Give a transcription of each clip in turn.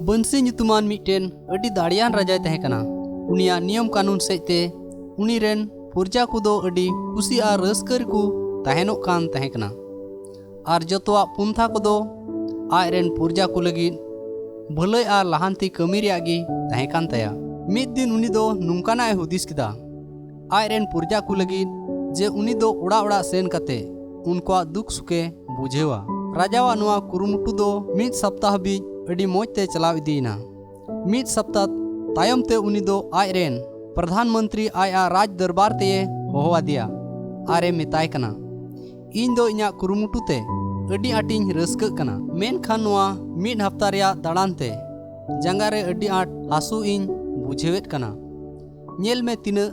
बंसी nyutuman mitten अडी दाड़ियान राजाय तहे कना। उनिया नियम कानून सेते उनी रेन पुरजा कुदो अडी कुसी आर रस्कर को तहेनो कान तहे कना। आर जतोआ पुंथा कुदो आय रेन पुरजा को लगी भलई आर लहांती कमी रेगी तहे कान तया। मिद दिन उनी दो नुंकाना हुदिस किदा आय रेन पुरजा को लगी जे उनी दो उड़ा उड़ा सेन कते उनको दुख सुखे बुझेवा। राजावा नुआ कुरुमुटु दो मिद सप्ताह भी अडी मोजते चलाव इदीना। मिद सप्ताह तायम ते उनी दो आय रेन प्रधानमंत्री आया राज दरबार ते होवा दिया आरे मेताय कना इन दो इन्या कुरुमुटु ते अडी आटिंग रस्क कना। मेन खान नुआ मिद हफ्ता रिया दाड़ान ते जंगारे अडी आट हासु इन बुझेवेत कना। नेल में तिना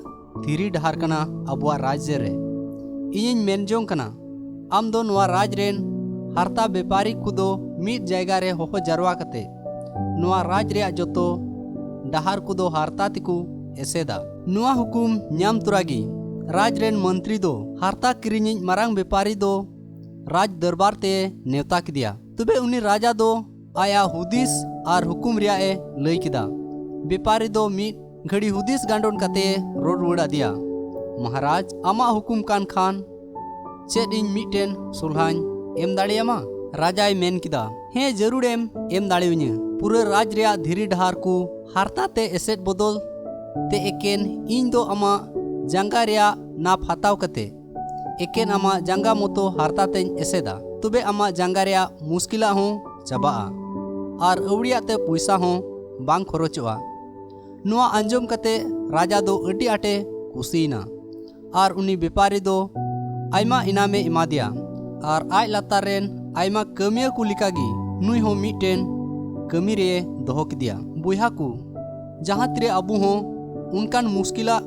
धीरी डहार कना अबुआ राज्य रे इᱧ मेनजोंग कना आम दो नुआ राज रेन हारता व्यापारी कुदो मिद जायगा रे होहो जरवा कते नुआ राज रे जोतो डहार कुदो हारता तिकु एसेदा। नुआ हुकुम न्याम तुरागी राज रेन मंत्री दो हारता किरिᱧ मारांग व्यापारी दो राज दरबार ते नेवता किदिया। तबे उनी राजा दो आया हुदिस आर हुकुम रिया ए लई किदा। व्यापारी दो मिद घड़ी हुदिस गांडोन कते रोड वड़ा दिया। महाराज आमा हुकुम कान खान चेद इन मिटेन सुलहान एम दाड़ियामा। राजाय मेन किदा हे जरूर एम दाड़ियुᱧ। पूरे राज रिया धीरी डहार को हारता ते एसेट बदल ते एकेन इन दो आमा जंगा रिया नाप हताव कते एकेन आमा जंगा मोतो हारता तेन एसेदा। तबे आमा जंगा रिया मुश्किला हो चाबाआ आर अवड़िया ते पैसा हो बांग खरचोआ। नुआ आंजम कते राजा दो अडी आटे कुसीना आर उनी व्यापारी दो आयमा इनामे इमा दिया आर आय लातार रेन आयमा कमिया को लिकागी नुई हो मिटेन कमी रे दोहो किदिया। बुहा को जहाँ तिरे अबू हो उनकान मुश्किला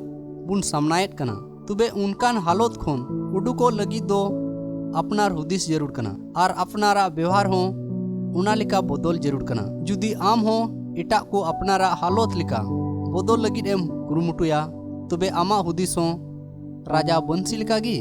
बुन सामनायत कना। तबे उनकान हालत खोन उडुको लगी दो अपनार हुदिस जरूर कना आर अपनारा व्यवहार हो उना लिका बदल जरूर कना। जुदी आम हो इटा को अपनारा हालत लिका बदल लगी एम कुरुमुटुया तबे आमा हुदिस हो राजा बंसी लिकागी